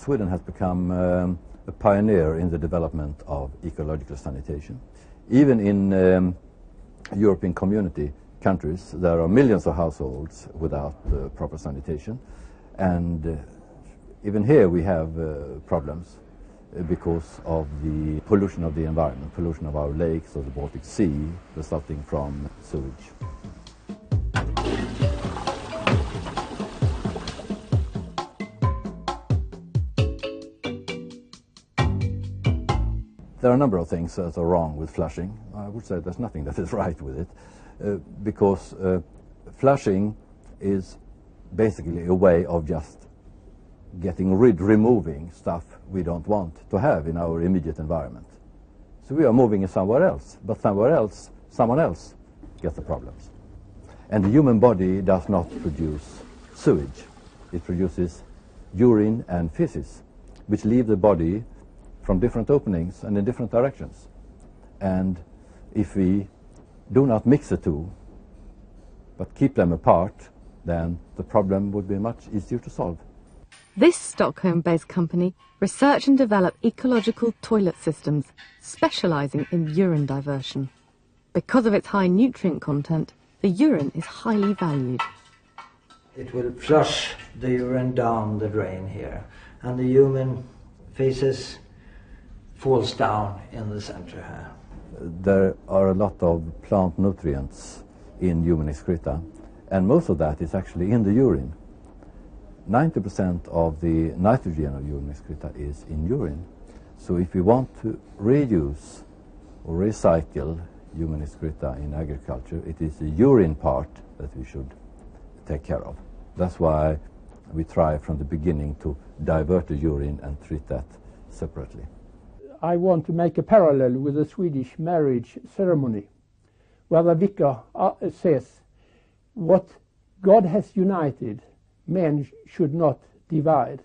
Sweden has become a pioneer in the development of ecological sanitation. Even in European community countries, there are millions of households without proper sanitation, and even here we have problems because of the pollution of the environment, pollution of our lakes or the Baltic Sea resulting from sewage. There are a number of things that are wrong with flushing. I would say there's nothing that is right with it, because flushing is basically a way of just removing stuff we don't want to have in our immediate environment. So we are moving it somewhere else, but somewhere else, someone else gets the problems. And the human body does not produce sewage. It produces urine and feces, which leave the body from different openings and in different directions. And if we do not mix the two, but keep them apart, then the problem would be much easier to solve. This Stockholm-based company research and develop ecological toilet systems specialising in urine diversion. Because of its high nutrient content, the urine is highly valued. It will flush the urine down the drain here, and the human feces falls down in the center here. There are a lot of plant nutrients in human excreta, and most of that is actually in the urine. 90% of the nitrogen of human excreta is in urine. So if we want to reuse or recycle human excreta in agriculture, it is the urine part that we should take care of. That's why we try from the beginning to divert the urine and treat that separately. I want to make a parallel with the Swedish marriage ceremony, where the vicar says, what God has united, men should not divide.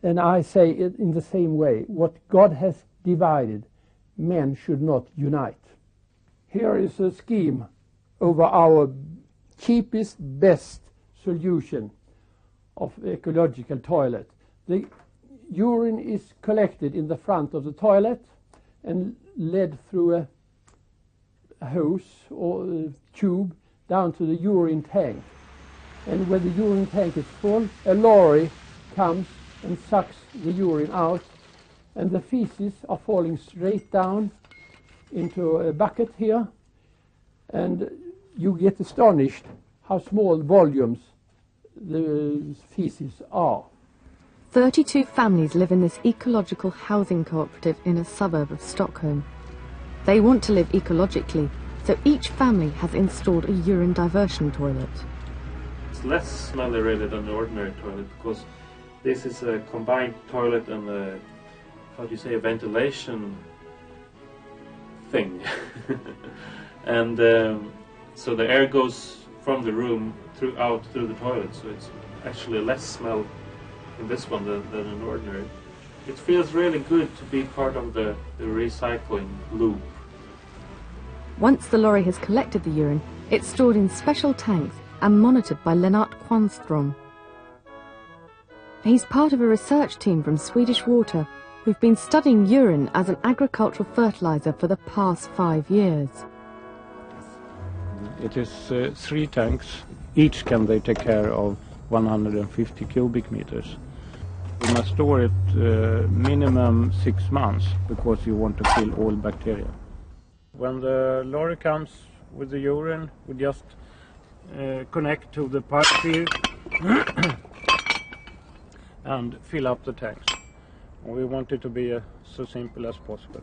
And I say it in the same way, what God has divided, men should not unite. Here is a scheme over our cheapest, best solution of ecological toilet. The urine is collected in the front of the toilet and led through a hose or a tube down to the urine tank. And when the urine tank is full, a lorry comes and sucks the urine out, and the feces are falling straight down into a bucket here, and you get astonished how small volumes the feces are. 32 families live in this ecological housing cooperative in a suburb of Stockholm. They want to live ecologically, so each family has installed a urine diversion toilet. It's less smelly really than the ordinary toilet, because this is a combined toilet and a, how do you say, a ventilation thing. And so the air goes from the room out through the toilet, so it's actually less smell in this one than an ordinary. It feels really good to be part of the recycling loop. Once the lorry has collected the urine, it's stored in special tanks and monitored by Lennart Quanstrom. He's part of a research team from Swedish Water who've been studying urine as an agricultural fertilizer for the past 5 years. It is 3 tanks. Each can they take care of 150 cubic meters. You must store it minimum 6 months because you want to kill all bacteria. When the lorry comes with the urine, we just connect to the pipe here and fill up the tanks. We want it to be so simple as possible.